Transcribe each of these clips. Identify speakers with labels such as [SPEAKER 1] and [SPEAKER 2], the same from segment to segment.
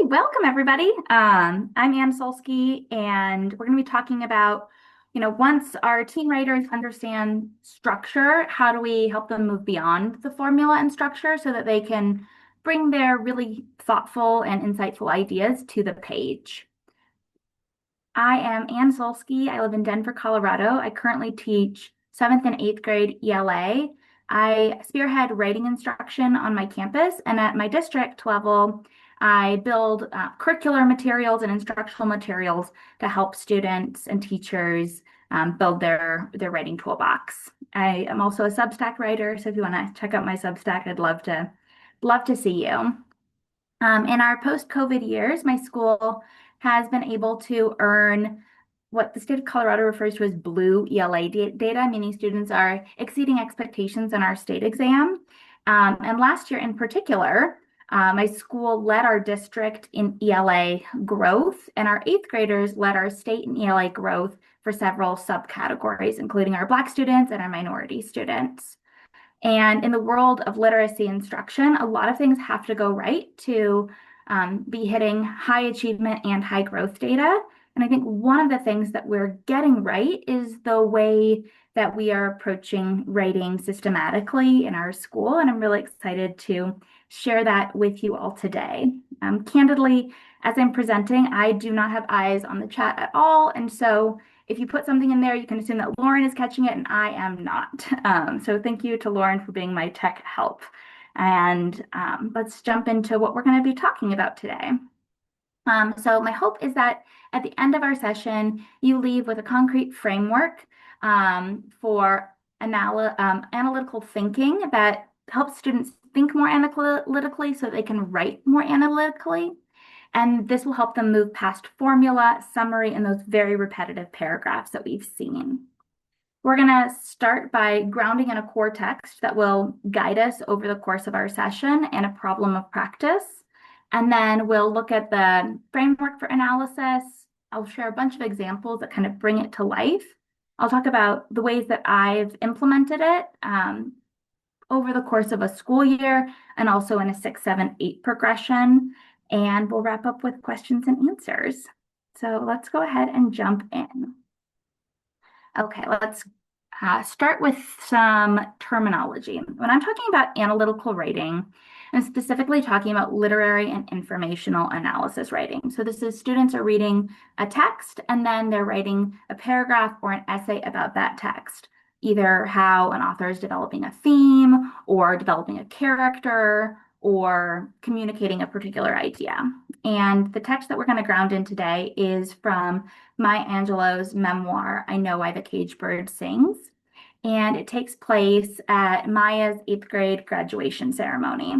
[SPEAKER 1] Welcome everybody. I'm Anne Slusky, and we're going to be talking about, once our teen writers understand structure, how do we help them move beyond the formula and structure so that they can bring their really thoughtful and insightful ideas to the page. I am Anne Slusky. I live in Denver, Colorado. I currently teach 7th and 8th grade ELA. I spearhead writing instruction on my campus, and at my district level, I build curricular materials and instructional materials to help students and teachers build their writing toolbox. I am also a Substack writer, so if you want to check out my Substack, I'd love to see you. In our post-COVID years, my school has been able to earn what the state of Colorado refers to as blue ELA data, meaning students are exceeding expectations in our state exam. And last year in particular, my school led our district in ELA growth, and our 8th graders led our state in ELA growth for several subcategories, including our Black students and our minority students. And in the world of literacy instruction, a lot of things have to go right to be hitting high achievement and high growth data. And I think one of the things that we're getting right is the way that we are approaching writing systematically in our school. And I'm really excited to share that with you all today. Candidly, as I'm presenting, I do not have eyes on the chat at all. And so if you put something in there, you can assume that Lauren is catching it and I am not. So thank you to Lauren for being my tech help. And let's jump into what we're going to be talking about today. So my hope is that at the end of our session, you leave with a concrete framework for analytical thinking that helps students think more analytically so they can write more analytically. And this will help them move past formula, summary, and those very repetitive paragraphs that we've seen. We're going to start by grounding in a core text that will guide us over the course of our session and a problem of practice. And then we'll look at the framework for analysis. I'll share a bunch of examples that kind of bring it to life. I'll talk about the ways that I've implemented it over the course of a school year and also in a 6, 7, 8 progression. And we'll wrap up with questions and answers. So let's go ahead and jump in. Okay, let's start with some terminology. When I'm talking about analytical writing, I'm specifically talking about literary and informational analysis writing. So this is students are reading a text and then they're writing a paragraph or an essay about that text, either how an author is developing a theme or developing a character or communicating a particular idea. And the text that we're going to ground in today is from Maya Angelou's memoir, I Know Why the Caged Bird Sings. And it takes place at Maya's 8th grade graduation ceremony.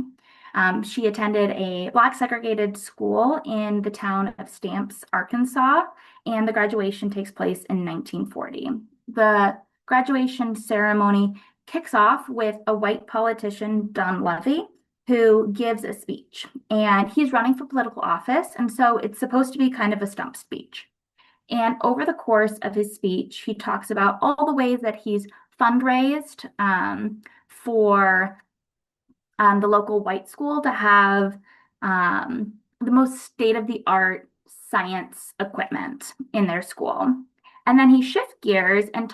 [SPEAKER 1] She attended a Black segregated school in the town of Stamps, Arkansas, and the graduation takes place in 1940. The graduation ceremony kicks off with a white politician, Don Levy, who gives a speech, and he's running for political office, and so it's supposed to be kind of a stump speech. And over the course of his speech, he talks about all the ways that he's fundraised for the local white school to have the most state-of-the-art science equipment in their school. And then he shifts gears and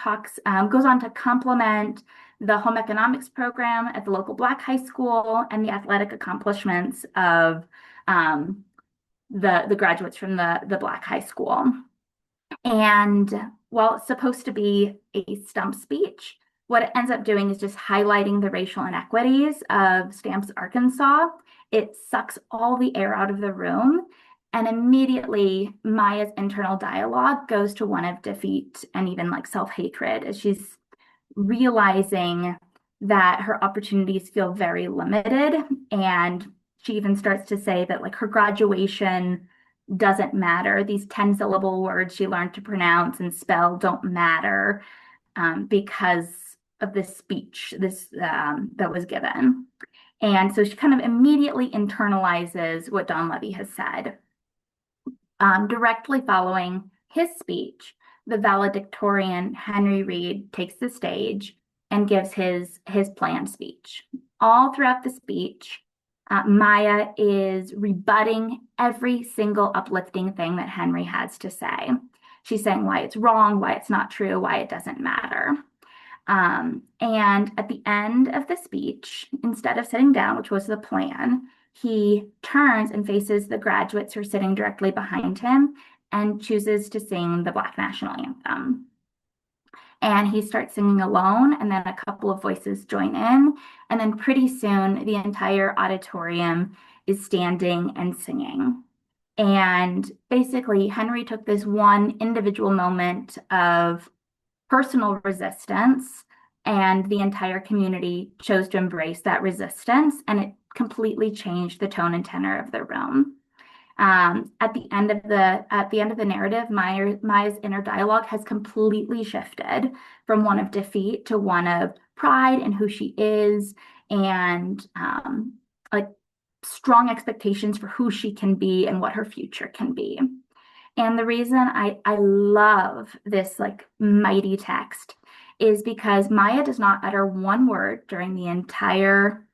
[SPEAKER 1] goes on to compliment the home economics program at the local Black high school and the athletic accomplishments of the graduates from the Black high school. And while it's supposed to be a stump speech, what it ends up doing is just highlighting the racial inequities of Stamps, Arkansas. It sucks all the air out of the room. And immediately Maya's internal dialogue goes to one of defeat and even like self-hatred as she's realizing that her opportunities feel very limited. And she even starts to say that like her graduation doesn't matter. These 10-syllable words she learned to pronounce and spell don't matter because of this speech that was given. And so she kind of immediately internalizes what Don Levy has said. Directly following his speech, the valedictorian Henry Reed takes the stage and gives his planned speech. All throughout the speech, Maya is rebutting every single uplifting thing that Henry has to say. She's saying why it's wrong, why it's not true, why it doesn't matter. And at the end of the speech, instead of sitting down, which was the plan, he turns and faces the graduates who are sitting directly behind him and chooses to sing the Black National Anthem. And he starts singing alone, and then a couple of voices join in. And then pretty soon, the entire auditorium is standing and singing. And basically, Henry took this one individual moment of personal resistance, and the entire community chose to embrace that resistance, and it completely changed the tone and tenor of the room. At the end of the narrative, Maya's inner dialogue has completely shifted from one of defeat to one of pride in who she is, and like strong expectations for who she can be and what her future can be. And the reason I love this like mighty text is because Maya does not utter one word during the entire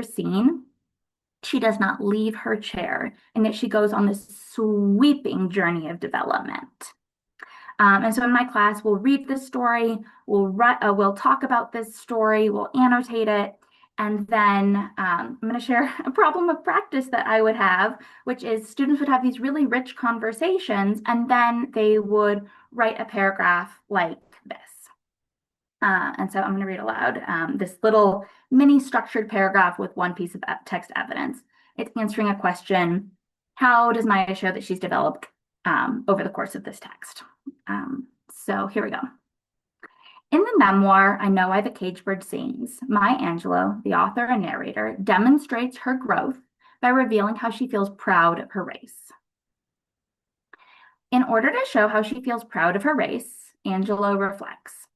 [SPEAKER 1] scene. She does not leave her chair, and yet she goes on this sweeping journey of development. And so in my class, we'll read this story, we'll talk about this story, we'll annotate it, and then I'm going to share a problem of practice that I would have, which is students would have these really rich conversations, and then they would write a paragraph like this. And so I'm going to read aloud this little mini structured paragraph with one piece of text evidence. It's answering a question: how does Maya show that she's developed over the course of this text? So here we go. In the memoir, I Know Why the Caged Bird Sings, Maya Angelou, the author and narrator, demonstrates her growth by revealing how she feels proud of her race. In order to show how she feels proud of her race, Angelou reflects: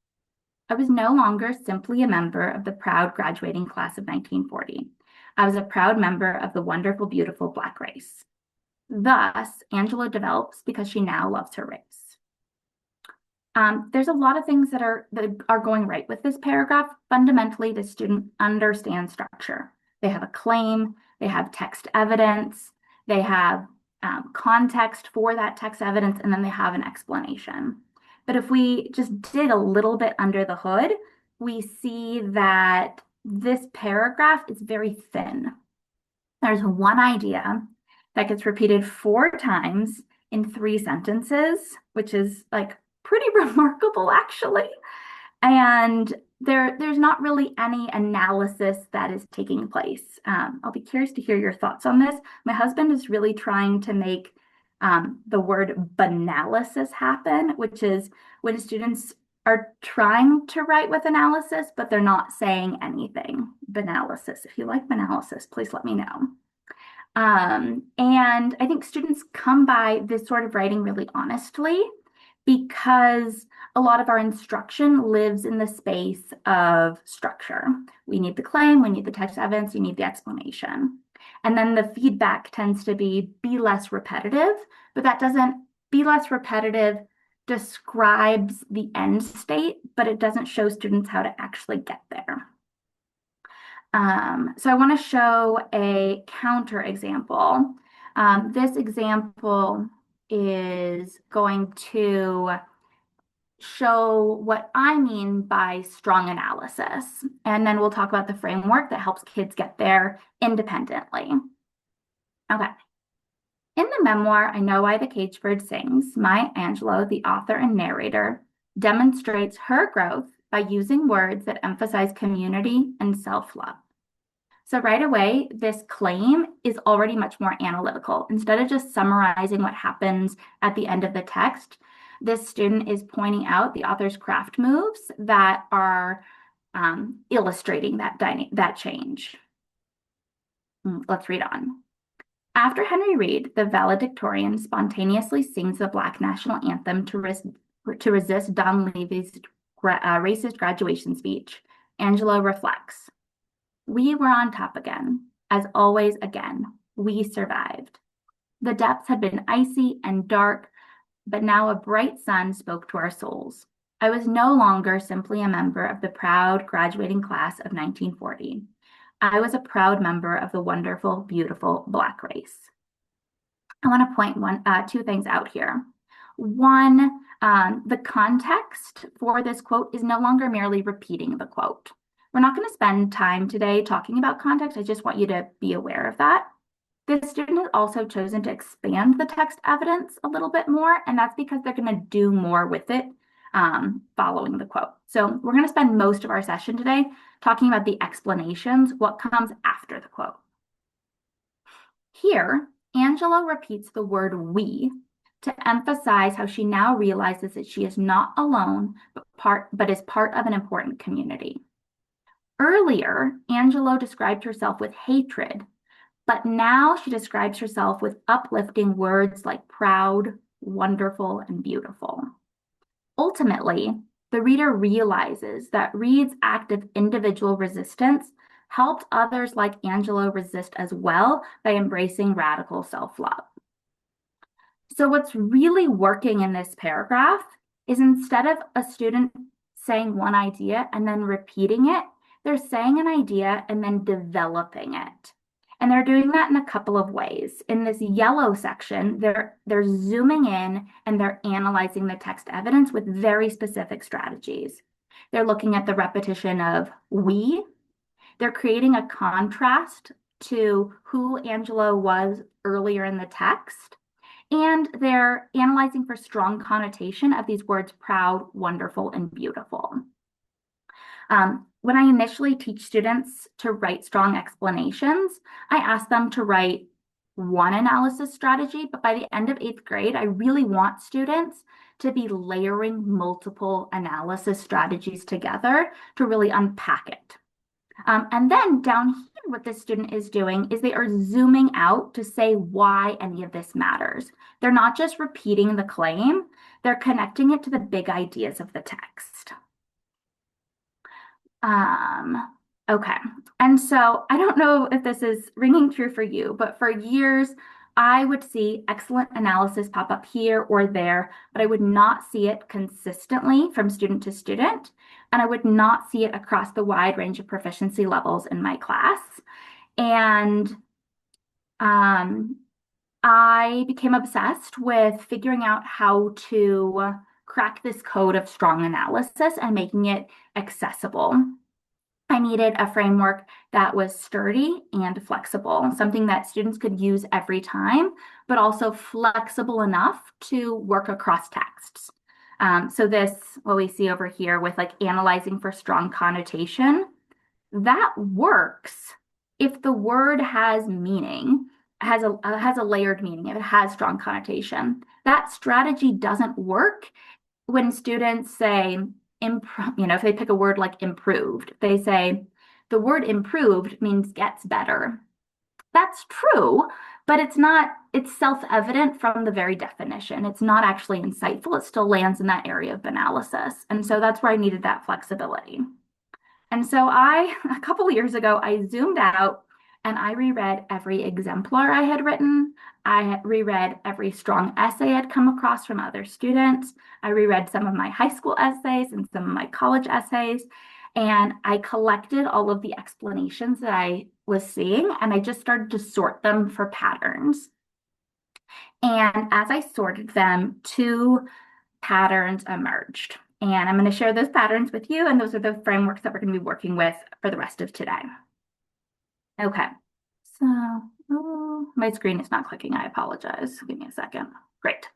[SPEAKER 1] I was no longer simply a member of the proud graduating class of 1940. I was a proud member of the wonderful, beautiful Black race. Thus, Angelou develops because she now loves her race. There's a lot of things that are going right with this paragraph. Fundamentally, the student understands structure. They have a claim, they have text evidence, they have context for that text evidence, and then they have an explanation. But if we just dig a little bit under the hood, we see that this paragraph is very thin. There's one idea that gets repeated 4 times in 3 sentences, which is like pretty remarkable, actually. And there's not really any analysis that is taking place. I'll be curious to hear your thoughts on this. My husband is really trying to make the word banalysis happen, which is when students are trying to write with analysis, but they're not saying anything. Banalysis. If you like banalysis, please let me know. And I think students come by this sort of writing really honestly, because a lot of our instruction lives in the space of structure. We need the claim, we need the text evidence, you need the explanation. And then the feedback tends to be less repetitive, but that doesn't, be less repetitive describes the end state, but it doesn't show students how to actually get there. So I want to show a counter example. This example is going to show what I mean by strong analysis. And then we'll talk about the framework that helps kids get there independently. Okay. In the memoir, I Know Why the Caged Bird Sings, Maya Angelou, the author and narrator, demonstrates her growth by using words that emphasize community and self-love. So right away, this claim is already much more analytical. Instead of just summarizing what happens at the end of the text, this student is pointing out the author's craft moves that are illustrating that change. Let's read on. After Henry Reed, the valedictorian spontaneously sings the Black National Anthem to resist Don Levy's racist graduation speech, Angelou reflects: we were on top again. As always, again, we survived. The depths had been icy and dark, but now a bright sun spoke to our souls. I was no longer simply a member of the proud graduating class of 1940. I was a proud member of the wonderful, beautiful Black race. I want to point two things out here. One, the context for this quote is no longer merely repeating the quote. We're not going to spend time today talking about context. I just want you to be aware of that. The student has also chosen to expand the text evidence a little bit more, and that's because they're going to do more with it following the quote. So we're going to spend most of our session today talking about the explanations, what comes after the quote. Here, Angela repeats the word we to emphasize how she now realizes that she is not alone, but is part of an important community. Earlier, Angela described herself with hatred, but now she describes herself with uplifting words like proud, wonderful, and beautiful. Ultimately, the reader realizes that Reed's act of individual resistance helped others like Angela resist as well by embracing radical self-love. So what's really working in this paragraph is instead of a student saying one idea and then repeating it, they're saying an idea and then developing it. And they're doing that in a couple of ways. In this yellow section, they're zooming in and they're analyzing the text evidence with very specific strategies. They're looking at the repetition of we. They're creating a contrast to who Angela was earlier in the text. And they're analyzing for strong connotation of these words proud, wonderful, and beautiful. When I initially teach students to write strong explanations, I ask them to write one analysis strategy, but by the end of 8th grade, I really want students to be layering multiple analysis strategies together to really unpack it. And then down here, what this student is doing is they are zooming out to say why any of this matters. They're not just repeating the claim, they're connecting it to the big ideas of the text. Okay, and so I don't know if this is ringing true for you, but for years, I would see excellent analysis pop up here or there, but I would not see it consistently from student to student, and I would not see it across the wide range of proficiency levels in my class. And I became obsessed with figuring out how to crack this code of strong analysis and making it accessible. I needed a framework that was sturdy and flexible, something that students could use every time, but also flexible enough to work across texts. So this, what we see over here with like analyzing for strong connotation, that works if the word has meaning, has a layered meaning, if it has strong connotation. That strategy doesn't work when students say, if they pick a word like improved, they say the word improved means gets better. That's true, but it's self-evident from the very definition. It's not actually insightful. It still lands in that area of analysis. And so that's where I needed that flexibility. And so a couple of years ago, I zoomed out and I reread every exemplar I had written. I reread every strong essay I'd come across from other students. I reread some of my high school essays and some of my college essays. And I collected all of the explanations that I was seeing, and I just started to sort them for patterns. And as I sorted them, two patterns emerged. And I'm going to share those patterns with you, and those are the frameworks that we're going to be working with for the rest of today. Okay, so my screen is not clicking. I apologize. Give me a second. Great.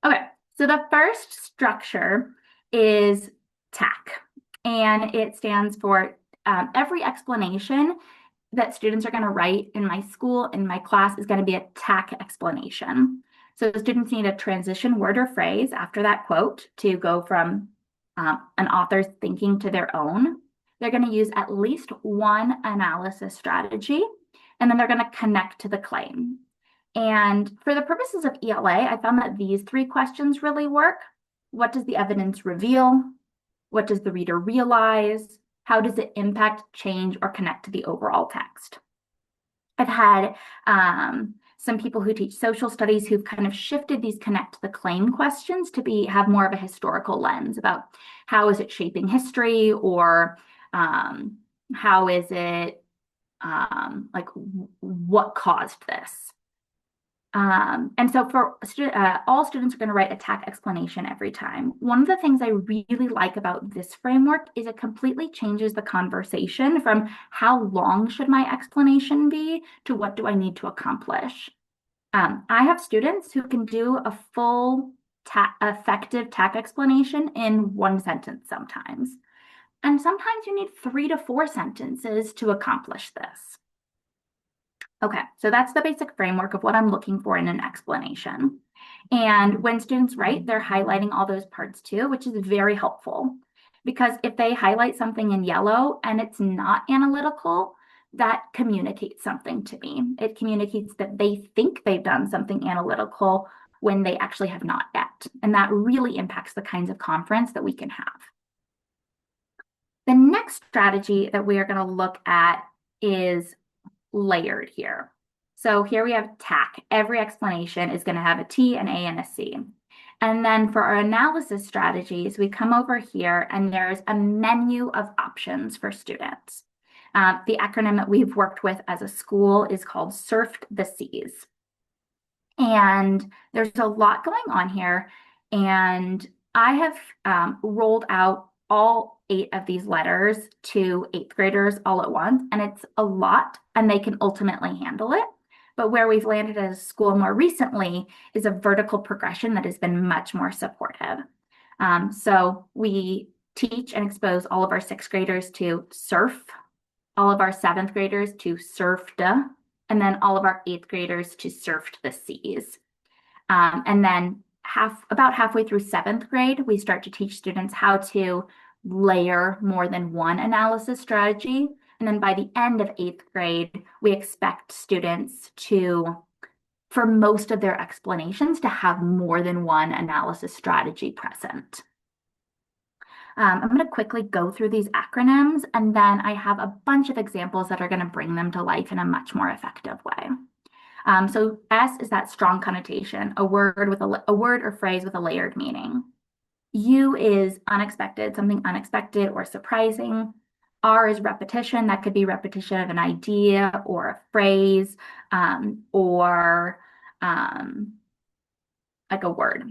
[SPEAKER 1] Okay, so the first structure is TAC, and it stands for every explanation that students are going to write in my school, in my class, is going to be a TAC explanation. So the students need a transition word or phrase after that quote to go from an author's thinking to their own. They're going to use at least one analysis strategy, and then they're going to connect to the claim. And for the purposes of ELA, I found that these three questions really work. What does the evidence reveal? What does the reader realize? How does it impact, change, or connect to the overall text? I've had some people who teach social studies who've kind of shifted these connect to the claim questions to have more of a historical lens about how is it shaping history, or how is it like what caused this. And so for all students are going to write a TAC explanation every time. One of the things I really like about this framework is it completely changes the conversation from how long should my explanation be to what do I need to accomplish. I have students who can do a full effective TAC explanation in one sentence sometimes. And sometimes you need 3 to 4 sentences to accomplish this. Okay, so that's the basic framework of what I'm looking for in an explanation. And when students write, they're highlighting all those parts too, which is very helpful. Because if they highlight something in yellow and it's not analytical, that communicates something to me. It communicates that they think they've done something analytical when they actually have not yet. And that really impacts the kinds of conference that we can have. The next strategy that we are going to look at is layered here. So here we have TAC. Every explanation is going to have a T, an A, and a C. And then for our analysis strategies, we come over here and there's a menu of options for students. The acronym that we've worked with as a school is called Surfed the Seas. And there's a lot going on here. And I have rolled out all 8 of these letters to 8th graders all at once, and it's a lot, and they can ultimately handle it. But where we've landed as a school more recently is a vertical progression that has been much more supportive. So we teach and expose all of our 6th graders to surf, all of our 7th graders to surfda, and then all of our 8th graders to surfed the seas. And then about halfway through 7th grade, we start to teach students how to layer more than one analysis strategy. And then by the end of 8th grade, we expect students to, for most of their explanations, to have more than one analysis strategy present. I'm going to quickly go through these acronyms, and then I have a bunch of examples that are going to bring them to life in a much more effective way. So S is that strong connotation, a word or phrase with a layered meaning. U is unexpected, something unexpected or surprising. R is repetition. That could be repetition of an idea or a phrase, or like a word.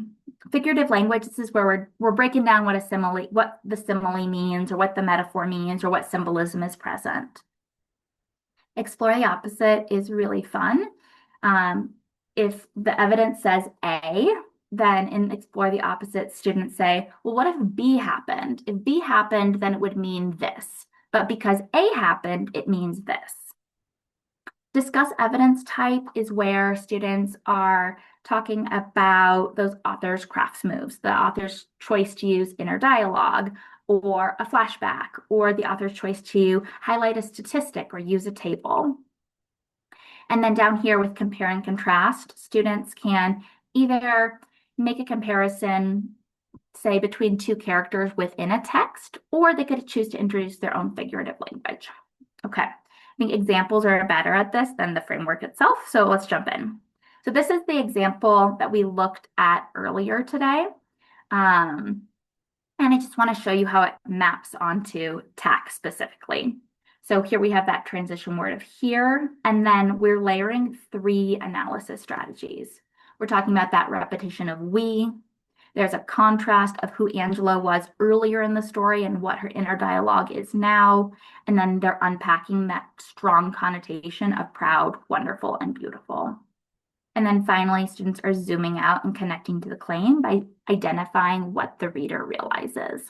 [SPEAKER 1] Figurative language, this is where we're breaking down what the simile means, or what the metaphor means, or what symbolism is present. Explore the opposite is really fun. If the evidence says A, then in Explore the Opposite, students say, well, what if B happened? If B happened, then it would mean this. But because A happened, it means this. Discuss evidence type is where students are talking about those author's crafts moves, the author's choice to use inner dialogue, or a flashback, or the author's choice to highlight a statistic or use a table. And then down here with compare and contrast, students can either make a comparison, say, between 2 characters within a text, or they could choose to introduce their own figurative language. Okay, I think examples are better at this than the framework itself, so let's jump in. So this is the example that we looked at earlier today. And I just want to show you how it maps onto TAC specifically. So here we have that transition word of here, and then we're layering 3 analysis strategies. We're talking about that repetition of we. There's a contrast of who Angela was earlier in the story and what her inner dialogue is now. And then they're unpacking that strong connotation of proud, wonderful, and beautiful. And then finally, students are zooming out and connecting to the claim by identifying what the reader realizes.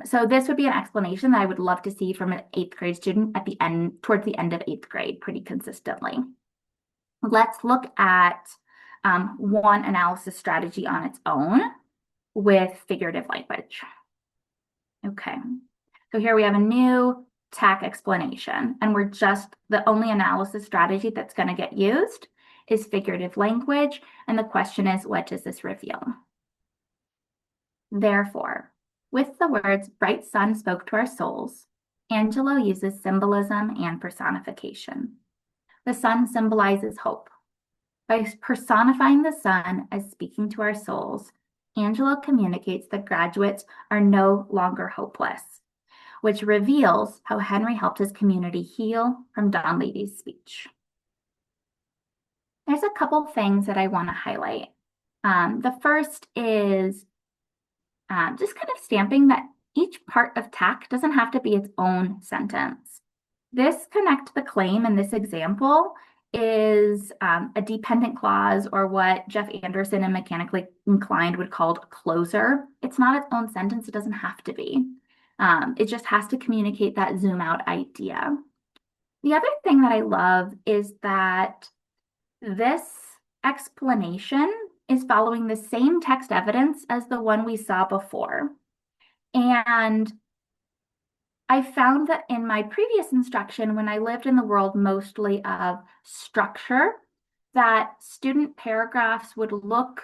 [SPEAKER 1] So this would be an explanation that I would love to see from an 8th grade student at the end, towards the end of 8th grade, pretty consistently. Let's look at one analysis strategy on its own with figurative language. Okay, so here we have a new TAC explanation, and the only analysis strategy that's going to get used is figurative language, and the question is, what does this reveal? Therefore, with the words bright sun spoke to our souls, Angelo uses symbolism and personification. The sun symbolizes hope. By personifying the sun as speaking to our souls, Angelo communicates that graduates are no longer hopeless. which reveals how Henry helped his community heal from Don Levy's speech. There's a couple things that I want to highlight. The first is just kind of stamping that each part of TAC doesn't have to be its own sentence. This connect the claim in this example is a dependent clause, or what Jeff Anderson and Mechanically Inclined would call a closer. It's not its own sentence. It doesn't have to be. It just has to communicate that zoom out idea. The other thing that I love is that this explanation is following the same text evidence as the one we saw before. And I found that in my previous instruction, when I lived in the world mostly of structure, that student paragraphs would look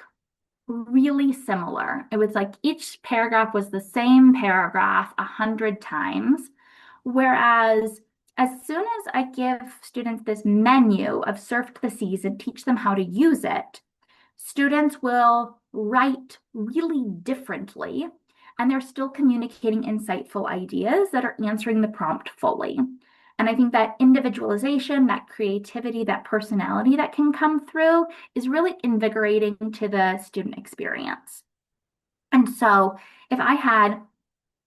[SPEAKER 1] really similar. It was like each paragraph was the same paragraph 100 times. Whereas as soon as I give students this menu of surf to the seas and teach them how to use it, students will write really differently, and they're still communicating insightful ideas that are answering the prompt fully. And I think that individualization, that creativity, that personality that can come through is really invigorating to the student experience. And so if I had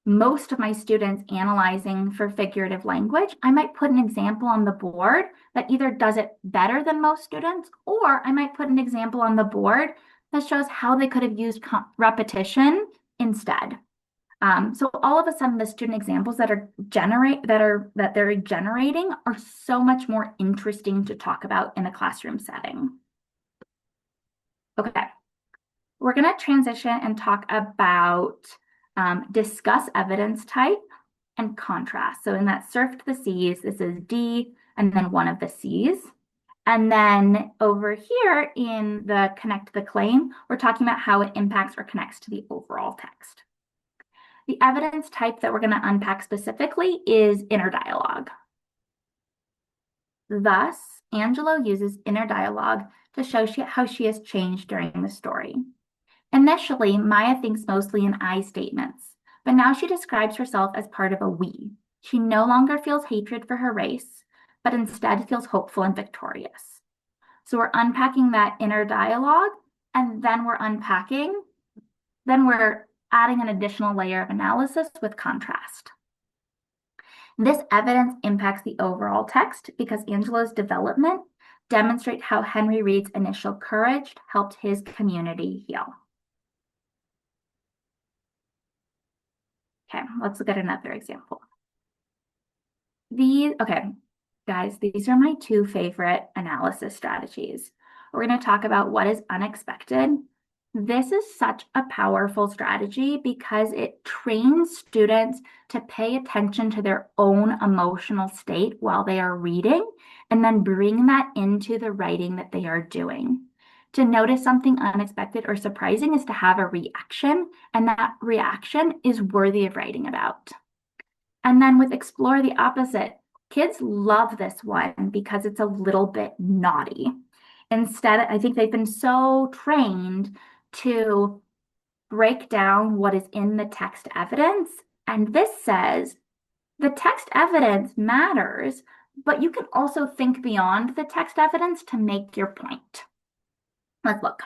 [SPEAKER 1] most of my students analyzing for figurative language, I might put an example on the board that either does it better than most students, or I might put an example on the board that shows how they could have used repetition instead. So all of a sudden, the student examples that they're generating are so much more interesting to talk about in a classroom setting. Okay, we're going to transition and talk about discuss evidence type and contrast. So in that surf to the C's, this is D and then one of the C's. And then over here in the connect the claim, we're talking about how it impacts or connects to the overall text. The evidence type that we're going to unpack specifically is inner dialogue. Thus, Angelo uses inner dialogue to show how she has changed during the story. Initially, Maya thinks mostly in I statements, but now she describes herself as part of a we. She no longer feels hatred for her race, but instead feels hopeful and victorious. So we're unpacking that inner dialogue, and then we're adding an additional layer of analysis with contrast. This evidence impacts the overall text because Angelo's development demonstrates how Henry Reed's initial courage helped his community heal. Okay, let's look at another example. Okay, guys, these are my two favorite analysis strategies. We're going to talk about what is unexpected. This is such a powerful strategy because it trains students to pay attention to their own emotional state while they are reading, and then bring that into the writing that they are doing. To notice something unexpected or surprising is to have a reaction, and that reaction is worthy of writing about. And then with explore the opposite, kids love this one because it's a little bit naughty. Instead, I think they've been so trained to break down what is in the text evidence. And this says the text evidence matters, but you can also think beyond the text evidence to make your point. Let's look.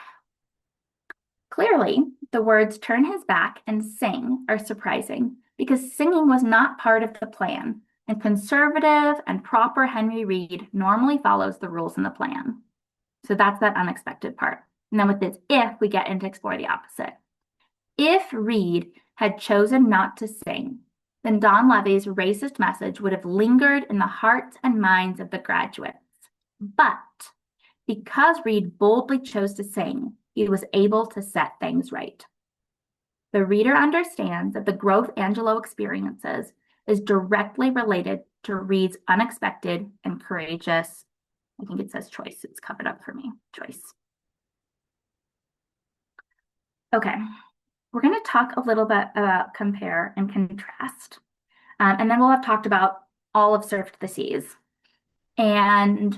[SPEAKER 1] Clearly, the words turn his back and sing are surprising because singing was not part of the plan, and conservative and proper Henry Reed normally follows the rules in the plan. So that's that unexpected part. And then with this if, we get into explore the opposite. If Reed had chosen not to sing, then Don Levy's racist message would have lingered in the hearts and minds of the graduates. But because Reed boldly chose to sing, he was able to set things right. The reader understands that the growth Angelo experiences is directly related to Reed's unexpected and courageous, I think it says choice, it's covered up for me, choice. Okay, we're going to talk a little bit about compare and contrast. And then we'll have talked about all of Surf to the Seas. And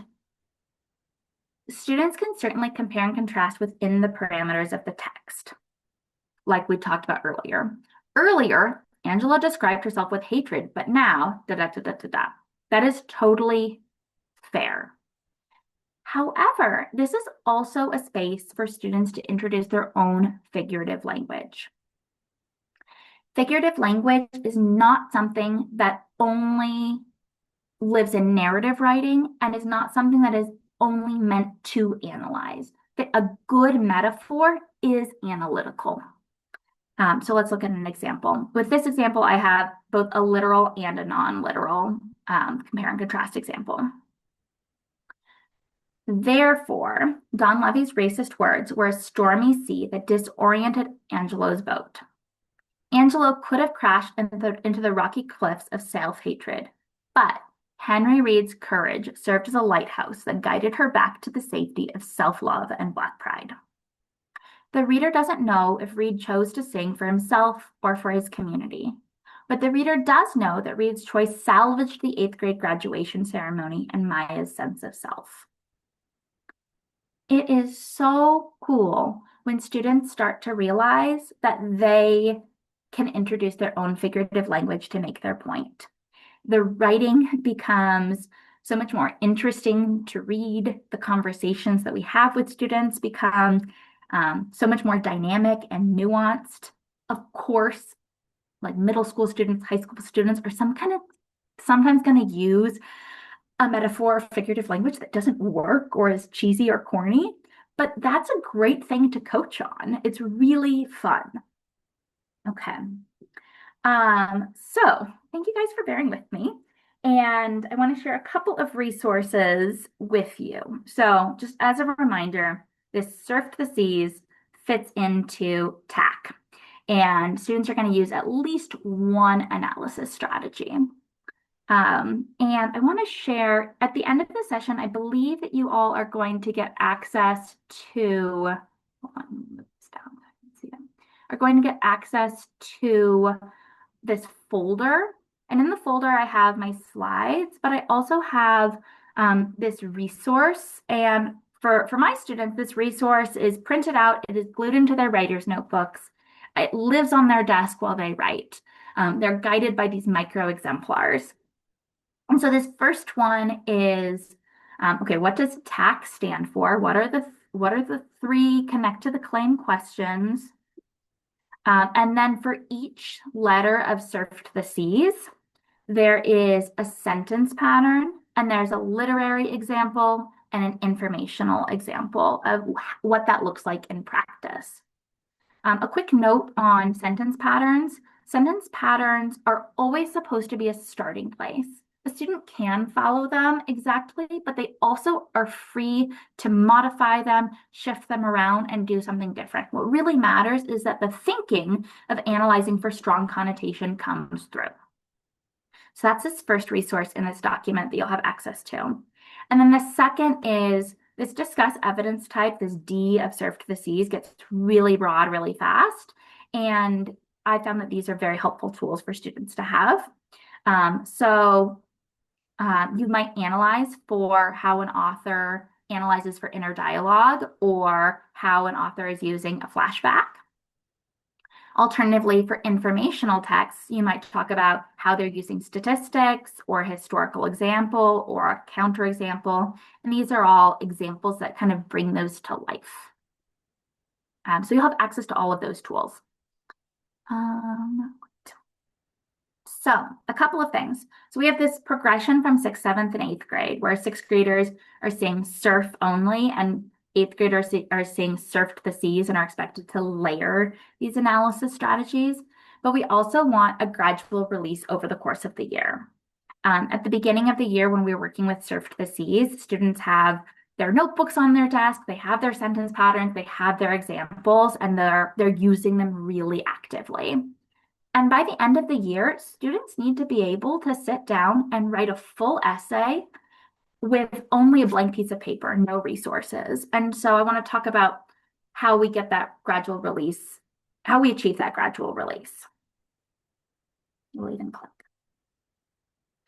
[SPEAKER 1] students can certainly compare and contrast within the parameters of the text, like we talked about earlier. Earlier, Angela described herself with hatred, but now, da da da da da da. That is totally fair. However, this is also a space for students to introduce their own figurative language. Figurative language is not something that only lives in narrative writing and is not something that is only meant to analyze. A good metaphor is analytical. So let's look at an example. With this example, I have both a literal and a non-literal compare and contrast example. Therefore, Don Levy's racist words were a stormy sea that disoriented Angelo's boat. Angelo could have crashed into the rocky cliffs of self-hatred, but Henry Reed's courage served as a lighthouse that guided her back to the safety of self-love and Black pride. The reader doesn't know if Reed chose to sing for himself or for his community, but the reader does know that Reed's choice salvaged the 8th grade graduation ceremony and Maya's sense of self. It is so cool when students start to realize that they can introduce their own figurative language to make their point. The writing becomes so much more interesting to read. The conversations that we have with students become so much more dynamic and nuanced. Of course, like middle school students, high school students are sometimes going to use a metaphor or figurative language that doesn't work or is cheesy or corny, but that's a great thing to coach on. It's really fun. Okay. So thank you guys for bearing with me. And I want to share a couple of resources with you. So just as a reminder, this Surf to the Seas fits into TAC. And students are going to use at least one analysis strategy. And I want to share at the end of the session, I believe that you all are going to get access to, hold on, move this down, I can see it, are going to get access to this folder. And in the folder, I have my slides, but I also have this resource. And for my students, this resource is printed out. It is glued into their writer's notebooks. It lives on their desk while they write. They're guided by these micro exemplars. And so this first one is, okay, what does TAC stand for? What are the 3 connect to the claim questions? And then for each letter of Surf to the Seas, there is a sentence pattern, and there's a literary example and an informational example of what that looks like in practice. A quick note on sentence patterns. Sentence patterns are always supposed to be a starting place. The student can follow them exactly, but they also are free to modify them, shift them around, and do something different. What really matters is that the thinking of analyzing for strong connotation comes through. So that's this first resource in this document that you'll have access to. And then the second is this discuss evidence type. This D of Surf to the Seas gets really broad really fast. And I found that these are very helpful tools for students to have. You might analyze for how an author analyzes for inner dialogue or how an author is using a flashback. Alternatively, for informational texts, you might talk about how they're using statistics or historical example or a counterexample. And these are all examples that kind of bring those to life. So you'll have access to all of those tools. So a couple of things. So we have this progression from 6th, 7th, and 8th grade, where 6th graders are saying surf only, and 8th graders are saying surf to the seas and are expected to layer these analysis strategies. But we also want a gradual release over the course of the year. At the beginning of the year, when we were working with Surf to the Seas, students have their notebooks on their desk, they have their sentence patterns, they have their examples, and they're using them really actively. And by the end of the year, students need to be able to sit down and write a full essay with only a blank piece of paper, no resources. And so I want to talk about how we get that gradual release, how we achieve that gradual release. We'll even click.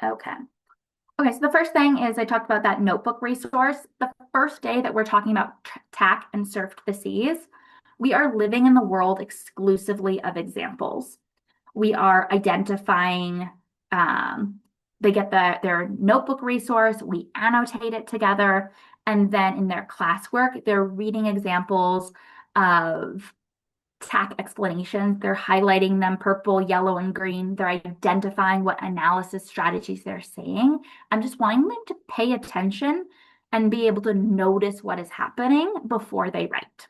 [SPEAKER 1] Okay. Okay, so the first thing is I talked about that notebook resource. The first day that we're talking about TAC and Surf to the Seas, we are living in the world exclusively of examples. We are identifying, um, they get their notebook resource, we annotate it together, and then in their classwork, they're reading examples of TAC explanations. They're highlighting them purple, yellow, and green. They're identifying what analysis strategies they're saying. I'm just wanting them to pay attention and be able to notice what is happening before they write.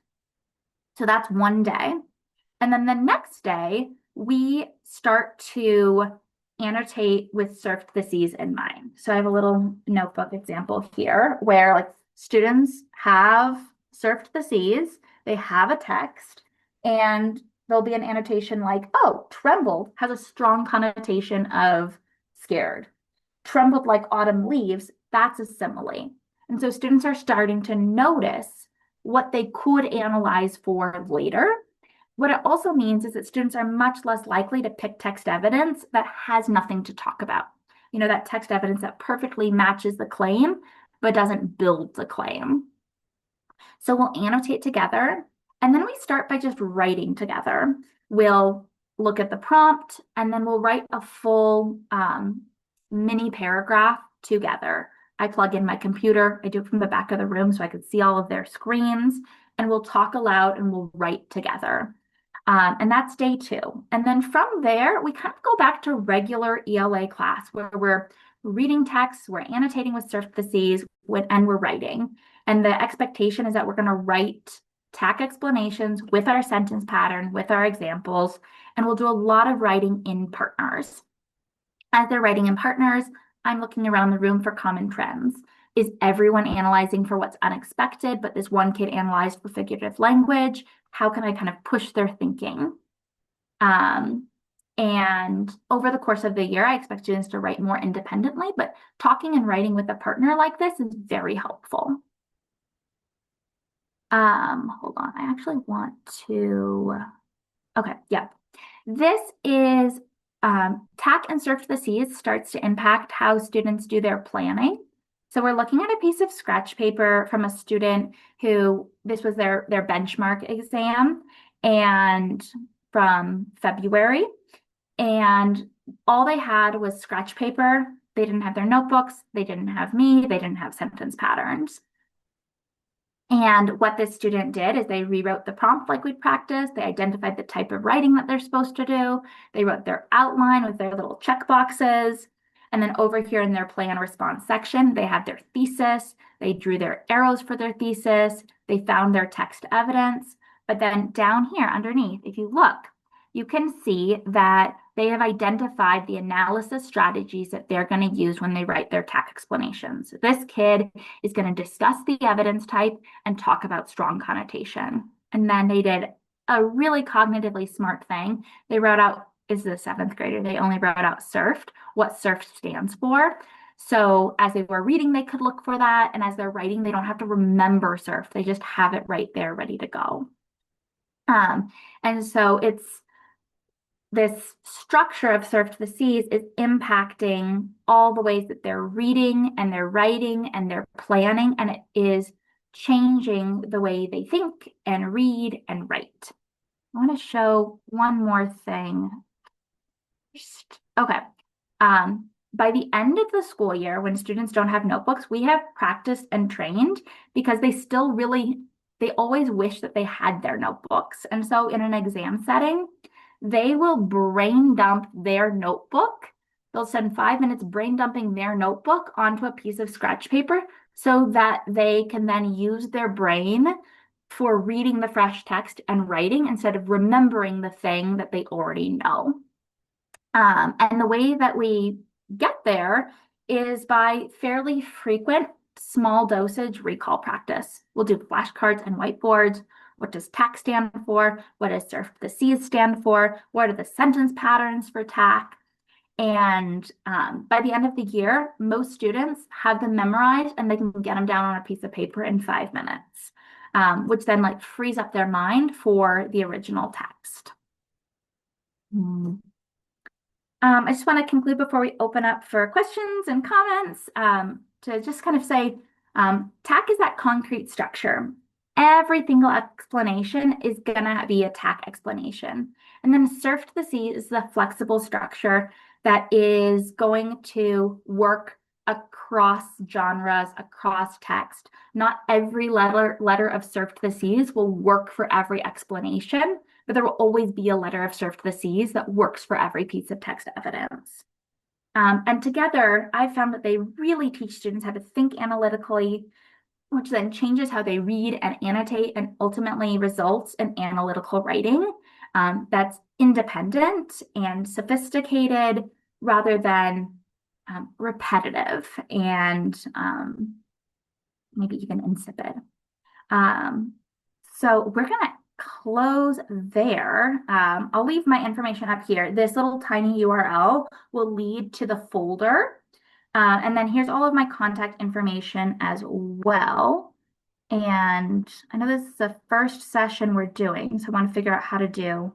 [SPEAKER 1] So that's one day. And then the next day, we start to annotate with surf the seas in mind. So I have a little notebook example here where like students have surfed the seas, they have a text, and there'll be an annotation like, oh, trembled has a strong connotation of scared. Trembled like autumn leaves, that's a simile. And so students are starting to notice what they could analyze for later. What it also means is that students are much less likely to pick text evidence that has nothing to talk about. You know, that text evidence that perfectly matches the claim, but doesn't build the claim. So we'll annotate together, and then we start by just writing together. We'll look at the prompt, and then we'll write a full mini paragraph together. I plug in my computer. I do it from the back of the room so I can see all of their screens, and we'll talk aloud and we'll write together. And that's day 2. And then from there, we kind of go back to regular ELA class where we're reading texts, we're annotating with surf the seas, and we're writing. And the expectation is that we're going to write TAC explanations with our sentence pattern, with our examples, and we'll do a lot of writing in partners. As they're writing in partners, I'm looking around the room for common trends. Is everyone analyzing for what's unexpected, but this one kid analyzed for figurative language? How can I kind of push their thinking? And over the course of the year, I expect students to write more independently, but talking and writing with a partner like this is very helpful. Hold on, I actually want to, okay, yeah. This is TAC and Surf the Seas starts to impact how students do their planning. So we're looking at a piece of scratch paper from a student who, this was their benchmark exam and from February. And all they had was scratch paper. They didn't have their notebooks. They didn't have me. They didn't have sentence patterns. And what this student did is they rewrote the prompt like we'd practiced. They identified the type of writing that they're supposed to do. They wrote their outline with their little check boxes. And then over here in their plan response section, they had their thesis. They drew their arrows for their thesis. They found their text evidence. But then down here underneath, if you look, you can see that they have identified the analysis strategies that they're going to use when they write their TAC explanations. This kid is going to discuss the evidence type and talk about strong connotation. And then they did a really cognitively smart thing. They wrote out, is the 7th grader, they only wrote out surfed, what surfed stands for. So as they were reading, they could look for that. And as they're writing, they don't have to remember surf. They just have it right there ready to go. And so it's this structure of Surf to the Seas is impacting all the ways that they're reading and they're writing and they're planning, and it is changing the way they think and read and write. I want to show one more thing. Okay. By the end of the school year, when students don't have notebooks, we have practiced and trained because they always wish that they had their notebooks. And so in an exam setting, they will brain dump their notebook. They'll spend 5 minutes brain dumping their notebook onto a piece of scratch paper so that they can then use their brain for reading the fresh text and writing instead of remembering the thing that they already know. And the way that we get there is by fairly frequent small dosage recall practice. We'll do flashcards and whiteboards. What does TAC stand for? What does Surf the Seas stand for? What are the sentence patterns for TAC? And by the end of the year, most students have them memorized and they can get them down on a piece of paper in 5 minutes, which then like frees up their mind for the original text. I just want to conclude before we open up for questions and comments to just kind of say TAC is that concrete structure. every single explanation is going to be a TAC explanation. And then Surf to the Sea is the flexible structure that is going to work across genres, across text. Not every letter of Surf to the Seas will work for every explanation, but there will always be a letter of Surf to the Seas that works for every piece of text evidence. And together, I've found that they really teach students how to think analytically, which then changes how they read and annotate and ultimately results in analytical writing that's independent and sophisticated rather than repetitive and maybe even insipid. Um, so we're going to close there. I'll leave my information up here. This little tiny URL will lead to the folder. And then here's all of my contact information as well. And I know this is the first session we're doing, so I want to figure out how to do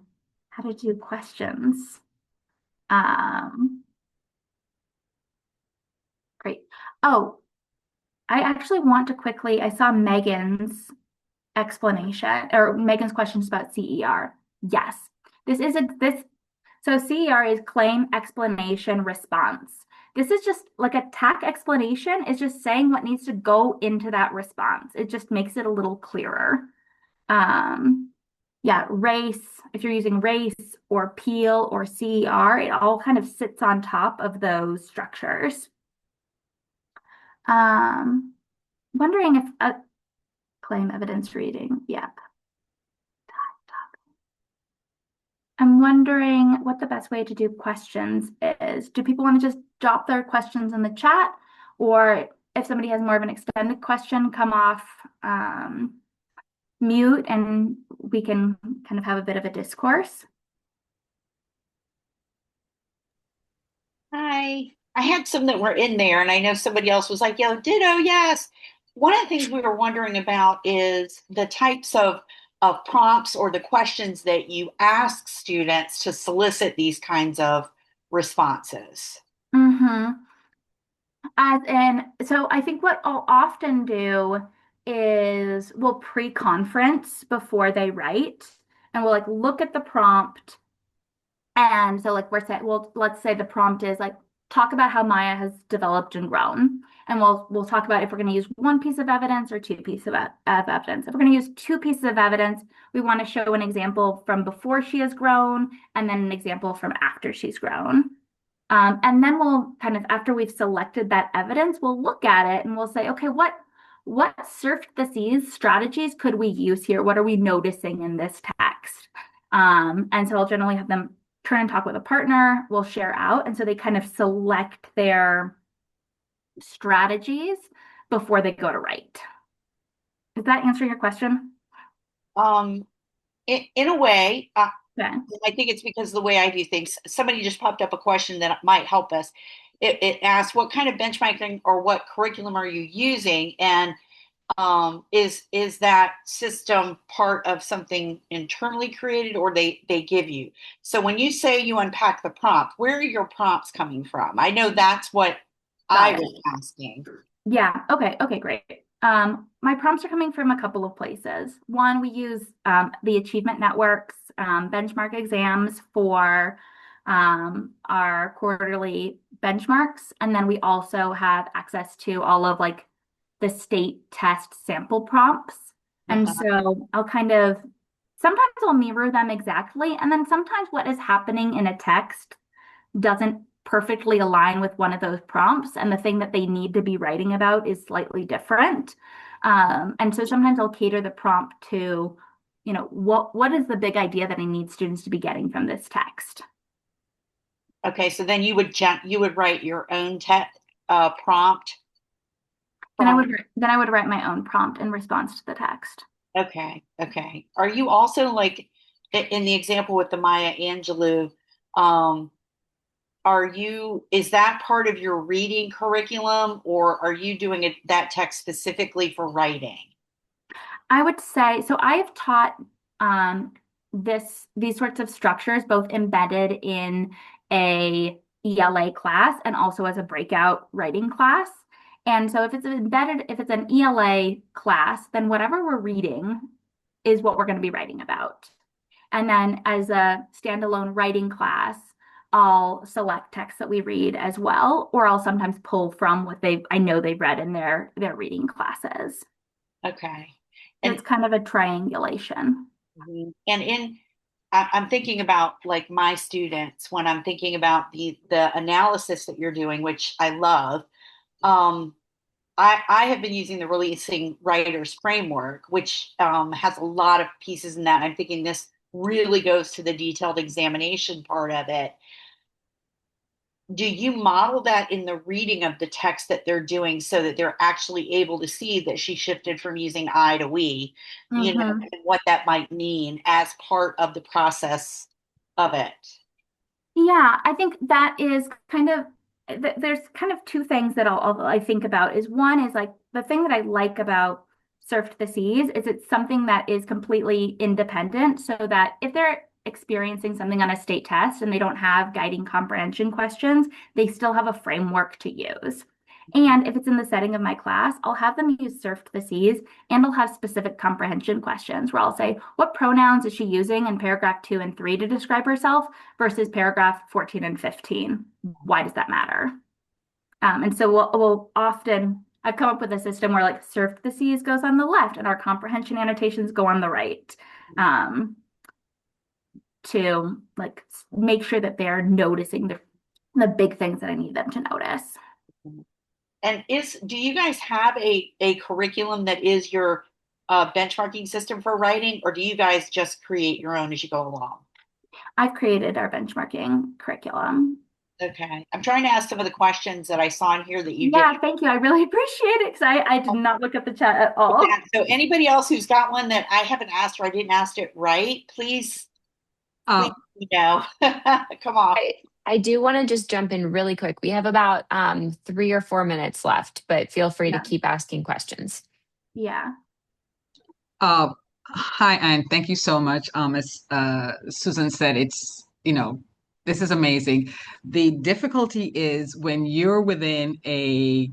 [SPEAKER 1] questions. Great. Oh, I actually want to quickly, I saw Megan's explanation or Megan's questions about CER. Yes, so CER is claim, explanation, response. This is just like a TAC explanation is just saying what needs to go into that response. It just makes it a little clearer. Yeah, race, if you're using race or Peel or CER, it all kind of sits on top of those structures. Wondering if claim evidence reading, yep. I'm wondering what the best way to do questions is. Do people want to just drop their questions in the chat? Or if somebody has more of an extended question, come off mute and we can kind of have a bit of a discourse.
[SPEAKER 2] Hi. I had some that were in there, and I know somebody else was like, yo, ditto, yes. One of the things we were wondering about is the types of prompts or the questions that you ask students to solicit these kinds of responses.
[SPEAKER 1] Mm-hmm. So I think what I'll often do is we'll pre-conference before they write and we'll like look at the prompt. And so like we're saying, well, let's say the prompt is like talk about how Maya has developed and grown. And we'll talk about if we're going to use one piece of evidence or two pieces of evidence. If we're going to use two pieces of evidence, we want to show an example from before she has grown and then an example from after she's grown. And then we'll kind of, after we've selected that evidence, we'll look at it and we'll say, okay, what surf the seas strategies could we use here? What are we noticing in this text? And so I'll generally have them turn and talk with a partner, we'll share out. And so they kind of select their strategies before they go to write. Does that answer your question?
[SPEAKER 2] Um, in a way,
[SPEAKER 1] Yeah.
[SPEAKER 2] I think it's because of the way I do things. Somebody just popped up a question that might help us. It asked, what kind of benchmarking or what curriculum are you using? And is that system part of something internally created or they give you? So when you say you unpack the prompt, where are your prompts coming from? I know that's what I
[SPEAKER 1] Got it.
[SPEAKER 2] was asking.
[SPEAKER 1] Yeah. Okay. Okay, great. My prompts are coming from a couple of places. One, we use the Achievement Network's benchmark exams for our quarterly benchmarks. And then we also have access to all of like the state test sample prompts. And
[SPEAKER 2] Uh-huh.
[SPEAKER 1] so I'll kind of, sometimes I'll mirror them exactly. And then sometimes what is happening in a text doesn't perfectly align with one of those prompts, and the thing that they need to be writing about is slightly different. And so sometimes I'll cater the prompt to, what is the big idea that I need students to be getting from this text?
[SPEAKER 2] Okay, so then you would write your own prompt
[SPEAKER 1] Then I
[SPEAKER 2] from.
[SPEAKER 1] would then I would write my own prompt in response to the text.
[SPEAKER 2] Okay, okay. Are you also like in the example with the Maya Angelou, um, is that part of your reading curriculum or are you doing that text specifically for writing?
[SPEAKER 1] I would say so. I have taught these sorts of structures both embedded in a ELA class and also as a breakout writing class. And so if it's an ELA class, then whatever we're reading is what we're going to be writing about. And then as a standalone writing class, I'll select texts that we read as well, or I'll sometimes pull from what I know they've read in their reading classes.
[SPEAKER 2] Okay.
[SPEAKER 1] So
[SPEAKER 2] And
[SPEAKER 1] it's kind of a triangulation.
[SPEAKER 2] and in I'm thinking about like my students when I'm thinking about the analysis that you're doing, which I love. Um, I have been using the Releasing Writers framework, which has a lot of pieces in that. I'm thinking this really goes to the detailed examination part of it. Do you model that in the reading of the text that they're doing so that they're actually able to see that she shifted from using I to we,
[SPEAKER 1] Hmm.
[SPEAKER 2] and what that might mean as part of the process of it?
[SPEAKER 1] Yeah, I think that is kind of there's kind of two things that I think about is one is like the thing that I like about Surf to the Seas is it's something that is completely independent so that if they're experiencing something on a state test and they don't have guiding comprehension questions, they still have a framework to use. And if it's in the setting of my class, I'll have them use Surf to the Seas and I'll have specific comprehension questions where I'll say, what pronouns is she using in paragraph 2 and 3 to describe herself versus paragraph 14 and 15? Why does that matter? And so we'll often, I've come up with a system where like Surf to the Seas goes on the left and our comprehension annotations go on the right. Um, to like make sure that they're noticing the big things that I need them to notice.
[SPEAKER 2] And do you guys have a curriculum that is your benchmarking system for writing, or do you guys just create your own as you go along?
[SPEAKER 1] I've created our benchmarking curriculum.
[SPEAKER 2] Okay. I'm trying to ask some of the questions that I saw in here that you did.
[SPEAKER 1] Yeah, thank you. I really appreciate it because I did not look at the chat at all.
[SPEAKER 2] So anybody else who's got one that I haven't asked or I didn't ask it right, please,
[SPEAKER 3] Uh,
[SPEAKER 2] come off.
[SPEAKER 4] I do want to just jump in really quick. We have about 3 or 4 minutes left, but feel free to
[SPEAKER 1] Yeah.
[SPEAKER 4] keep asking questions.
[SPEAKER 1] Yeah.
[SPEAKER 3] uh, Hi, Anne. Thank you so much. As Susan said, this is amazing. The difficulty is when you're within a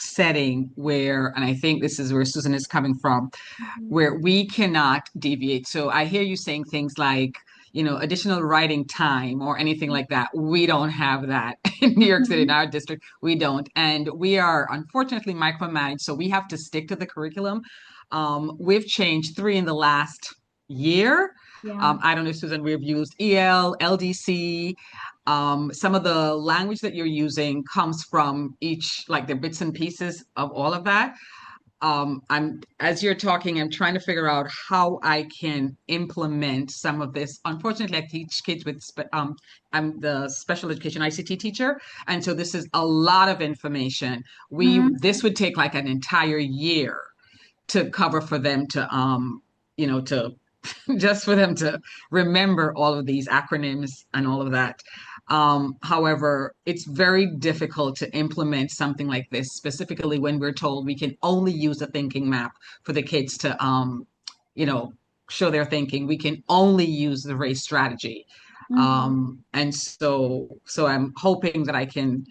[SPEAKER 3] setting where, and I think this is where Susan is coming from,
[SPEAKER 1] Mhm.
[SPEAKER 3] where we cannot deviate. So I hear you saying things like, additional writing time or anything like that. We don't have that in New York City, in
[SPEAKER 1] Mhm.
[SPEAKER 3] our district. We don't. And we are unfortunately micromanaged. So we have to stick to the curriculum. We've changed three in the last year.
[SPEAKER 1] Yeah.
[SPEAKER 3] I don't know, Susan, we've used EL, LDC. Some of the language that you're using comes from each, like the bits and pieces of all of that. I'm as you're talking, I'm trying to figure out how I can implement some of this. Unfortunately, I teach kids I'm the special education ICT teacher, and so this is a lot of information.
[SPEAKER 1] Mhm.
[SPEAKER 3] This would take like an entire year to cover for them to just for them to remember all of these acronyms and all of that. However, it's very difficult to implement something like this, specifically when we're told we can only use a thinking map for the kids to, you know, show their thinking. We can only use the race strategy.
[SPEAKER 1] Mhm.
[SPEAKER 3] So I'm hoping that I can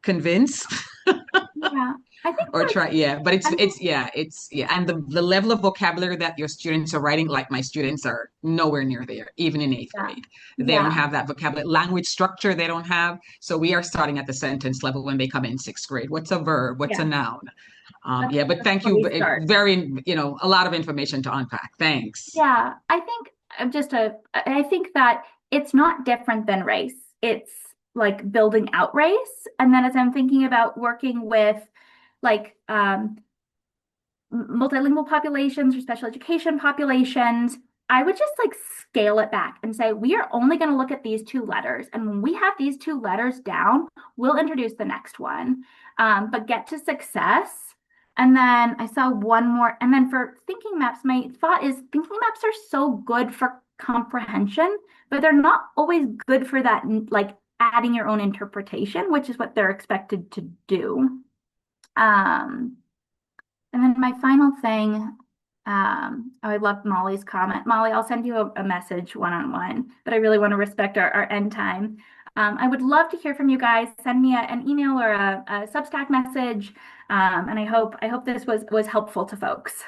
[SPEAKER 3] convince
[SPEAKER 1] Yeah. I think
[SPEAKER 3] or
[SPEAKER 1] there's,
[SPEAKER 3] try, yeah, but
[SPEAKER 1] I mean,
[SPEAKER 3] it's and the level of vocabulary that your students are writing, like my students are nowhere near there, even in eighth
[SPEAKER 1] yeah.
[SPEAKER 3] grade. They don't
[SPEAKER 1] Yeah.
[SPEAKER 3] have that vocabulary, language structure they don't have. So we are starting at the sentence level when they come in sixth grade. What's a verb? What's a
[SPEAKER 1] Yeah.
[SPEAKER 3] noun?
[SPEAKER 1] That's,
[SPEAKER 3] Yeah, but
[SPEAKER 1] that's
[SPEAKER 3] thank
[SPEAKER 1] where
[SPEAKER 3] you.
[SPEAKER 1] we start.
[SPEAKER 3] A lot of information to unpack. Thanks.
[SPEAKER 1] Yeah, I think I think that it's not different than race. It's like building out race. And then as I'm thinking about working with like multilingual populations or special education populations, I would just like scale it back and say, we are only going to look at these two letters. And when we have these two letters down, we'll introduce the next one. But get to success. And then I saw one more. And then for thinking maps, my thought is thinking maps are so good for comprehension, but they're not always good for that, like adding your own interpretation, which is what they're expected to do. Um, and then my final thing, I love Molly's comment. Molly, I'll send you a message one-on-one, but I really want to respect our end time. I would love to hear from you guys. Send me an email or a Substack message. And I hope this was helpful to folks.